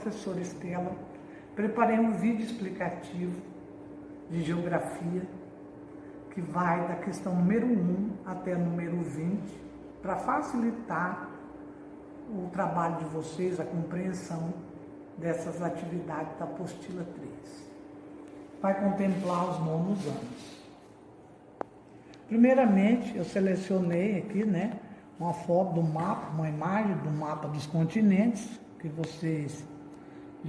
professora Estela. Preparei um vídeo explicativo de geografia que vai da questão número 1 até a número 20 para facilitar o trabalho de vocês, a compreensão dessas atividades da apostila 3. Vai contemplar os nonos anos. Primeiramente, eu selecionei aqui, uma foto do mapa, uma imagem do mapa dos continentes, que vocês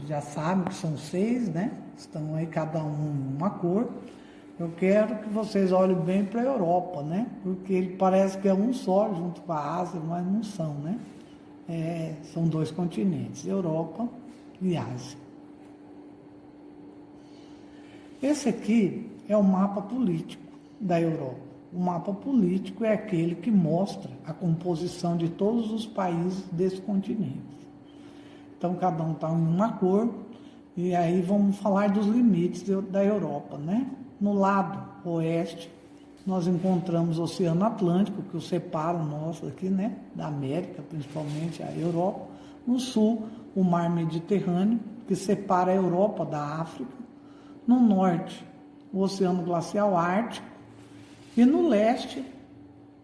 já sabem que são 6, Estão aí cada um uma cor. Eu quero que vocês olhem bem para a Europa, Porque ele parece que é um só junto com a Ásia, mas não são, São 2 continentes, Europa e Ásia. Esse aqui é o mapa político da Europa. O mapa político é aquele que mostra a composição de todos os países desse continente. Então, cada um está em uma cor, e aí vamos falar dos limites da Europa, No lado oeste, nós encontramos o Oceano Atlântico, que o separa o nosso aqui, da América, principalmente a Europa. No sul, o Mar Mediterrâneo, que separa a Europa da África. No norte, o Oceano Glacial Ártico. E no leste,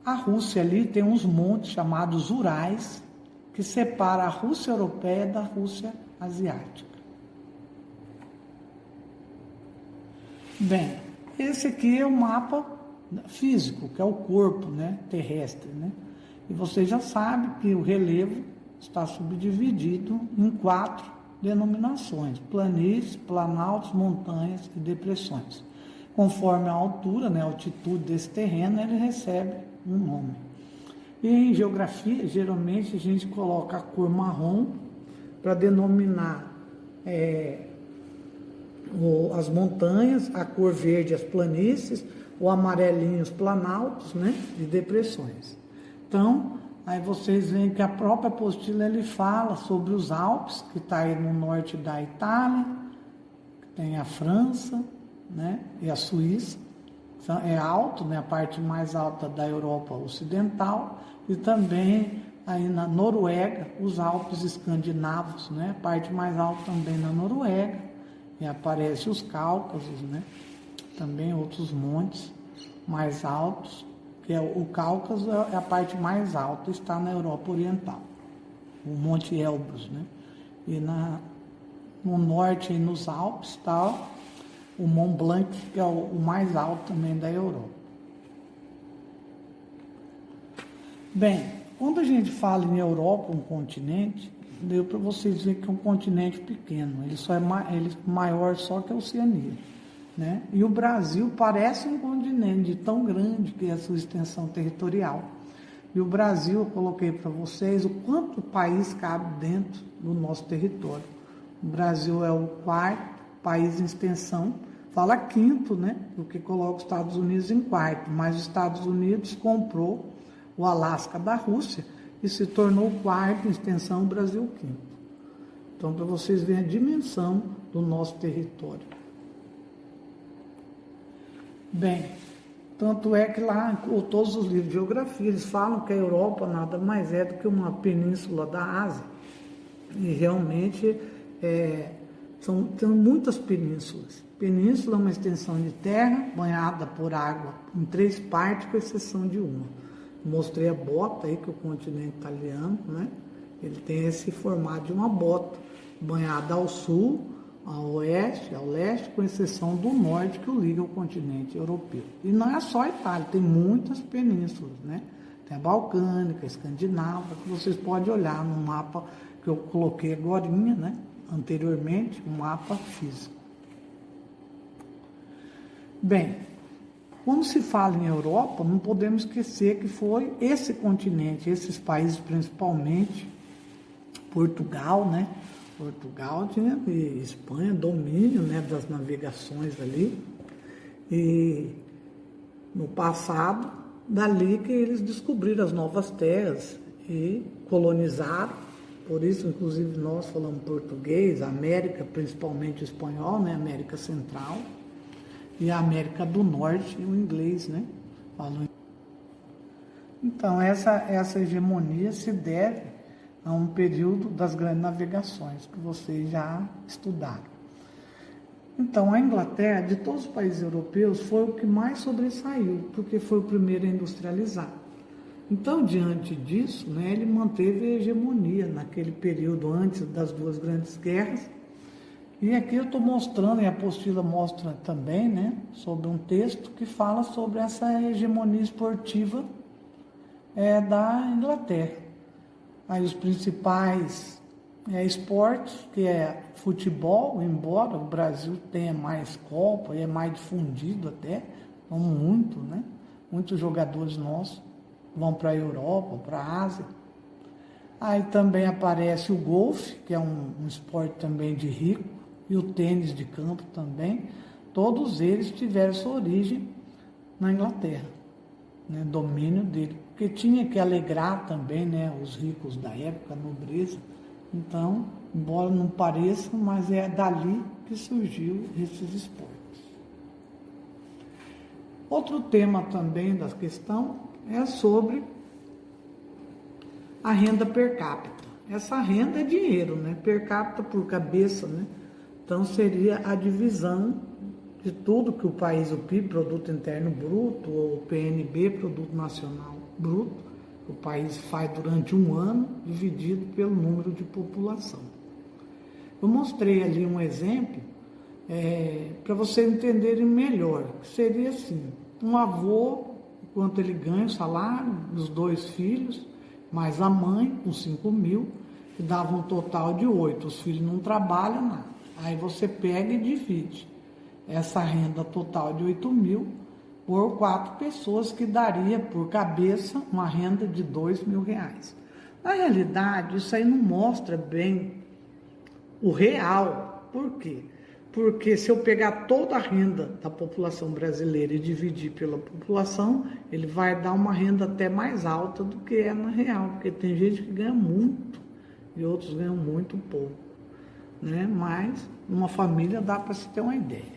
a Rússia ali tem uns montes chamados Urais, que separa a Rússia europeia da Rússia asiática. Bem, esse aqui é o mapa físico, que é o corpo terrestre. E você já sabe que o relevo está subdividido em 4 denominações: planícies, planaltos, montanhas e depressões. Conforme a altura, a altitude desse terreno, ele recebe um nome. E em geografia, geralmente a gente coloca a cor marrom para denominar as montanhas, a cor verde as planícies, o amarelinho os planaltos, e depressões. Então, aí vocês veem que a própria apostila ele fala sobre os Alpes, que está aí no norte da Itália, que tem a França, e a Suíça. É alto, a parte mais alta da Europa Ocidental, e também aí na Noruega, os Alpes escandinavos, a parte mais alta também na Noruega, e aparece os Cáucasos, também outros montes mais altos, que é o Cáucaso é a parte mais alta, está na Europa Oriental, o Monte Elbrus, E no norte e nos Alpes está o Mont Blanc, que é o mais alto também da Europa. Bem, quando a gente fala em Europa, um continente, deu para vocês verem que é um continente pequeno, ele é maior só que a Oceania, E o Brasil parece um continente tão grande que é a sua extensão territorial. E o Brasil, eu coloquei para vocês o quanto o país cabe dentro do nosso território. O Brasil é o 4º país em extensão, fala 5º, porque coloca os Estados Unidos em 4º, mas os Estados Unidos comprou o Alasca da Rússia e se tornou o 4º em extensão, o Brasil 5º. Então, para vocês verem a dimensão do nosso território. Bem, tanto é que lá, todos os livros de geografia, eles falam que a Europa nada mais é do que uma península da Ásia. E realmente tem muitas penínsulas. Península é uma extensão de terra banhada por água em 3 partes, com exceção de uma. Mostrei a bota aí, que o continente italiano, ele tem esse formato de uma bota, banhada ao sul, ao oeste, ao leste, com exceção do norte, que o liga ao continente europeu. E não é só a Itália, tem muitas penínsulas, Tem a Balcânica, a Escandinava, que vocês podem olhar no mapa que eu coloquei agorinha, anteriormente, um mapa físico. Bem, quando se fala em Europa, não podemos esquecer que foi esse continente, esses países principalmente, Portugal, Portugal tinha e Espanha, domínio, das navegações ali. E no passado, dali que eles descobriram as novas terras e colonizaram. Por isso, inclusive, nós falamos português, a América, principalmente o espanhol, América Central, e a América do Norte, o inglês, Então, essa hegemonia se deve a um período das grandes navegações que vocês já estudaram. Então, a Inglaterra, de todos os países europeus, foi o que mais sobressaiu, porque foi o primeiro a industrializar. Então, diante disso, né, ele manteve a hegemonia naquele período antes das duas grandes guerras. E aqui eu estou mostrando, e a apostila mostra também, né, sobre um texto que fala sobre essa hegemonia esportiva da Inglaterra. Aí os principais esportes, que é futebol, embora o Brasil tenha mais Copa e é mais difundido até, então muito, né? Muitos jogadores nossos vão para a Europa, para a Ásia. Aí também aparece o golfe, que é um esporte também de rico, e o tênis de campo também. Todos eles tiveram sua origem na Inglaterra, né? Domínio dele, porque tinha que alegrar também, né, os ricos da época, a nobreza. Então, embora não pareça, mas é dali que surgiu esses esportes. Outro tema também da questão é sobre a renda per capita. Essa renda é dinheiro, né? Per capita por cabeça, né? Então, seria a divisão de tudo que o país, o PIB, Produto Interno Bruto, ou PNB, Produto Nacional Bruto, o país faz durante um ano, dividido pelo número de população. Eu mostrei ali um exemplo para vocês entenderem melhor. Seria assim, um avô, quanto ele ganha o salário dos 2 filhos, mais a mãe, com 5 mil, que dava um total de 8. Os filhos não trabalham nada. Aí você pega e divide essa renda total de 8 mil por 4 pessoas, que daria por cabeça uma renda de 2 mil reais. Na realidade, isso aí não mostra bem o real. Por quê? Porque se eu pegar toda a renda da população brasileira e dividir pela população, ele vai dar uma renda até mais alta do que é na real, porque tem gente que ganha muito e outros ganham muito pouco, né? Mas uma família dá para se ter uma ideia.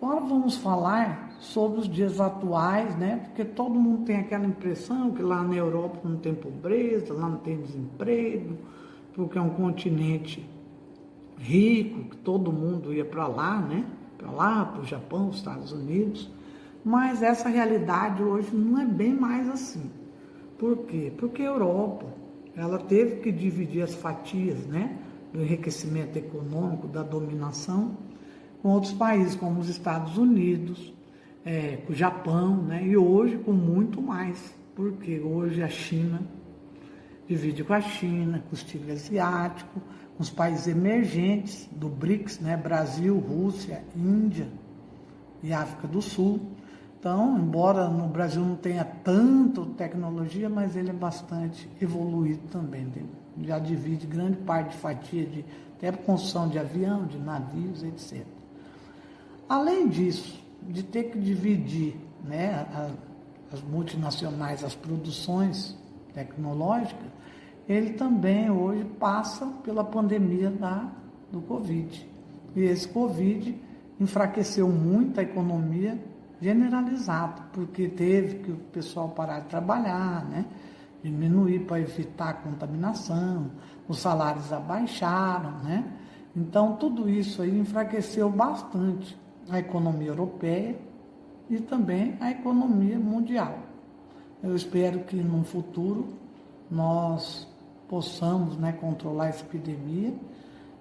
Agora vamos falar sobre os dias atuais, né? Porque todo mundo tem aquela impressão que lá na Europa não tem pobreza, lá não tem desemprego, porque é um continente rico, que todo mundo ia para lá, né? Para lá, para o Japão, os Estados Unidos. Mas essa realidade hoje não é bem mais assim. Por quê? Porque a Europa, ela teve que dividir as fatias, né, do enriquecimento econômico, da dominação, com outros países, como os Estados Unidos, com o Japão, né? E hoje com muito mais, porque hoje a China divide com a China, com os tigres asiáticos, com os países emergentes do BRICS, né? Brasil, Rússia, Índia e África do Sul. Então, embora no Brasil não tenha tanto tecnologia, mas ele é bastante evoluído também. Já divide grande parte de fatia de até construção de avião, de navios, etc. Além disso, de ter que dividir, né, as multinacionais, as produções tecnológicas, ele também hoje passa pela pandemia do Covid. E esse Covid enfraqueceu muito a economia generalizada, porque teve que o pessoal parar de trabalhar, né, diminuir para evitar a contaminação, os salários abaixaram, né? Então tudo isso aí enfraqueceu bastante a economia europeia e também a economia mundial. Eu espero que no futuro nós possamos, né, controlar essa epidemia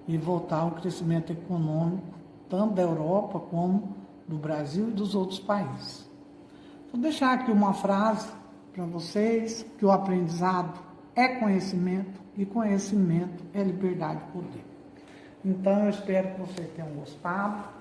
e voltar ao crescimento econômico, tanto da Europa como do Brasil e dos outros países. Vou deixar aqui uma frase para vocês, que o aprendizado é conhecimento e conhecimento é liberdade e poder. Então eu espero que vocês tenham gostado.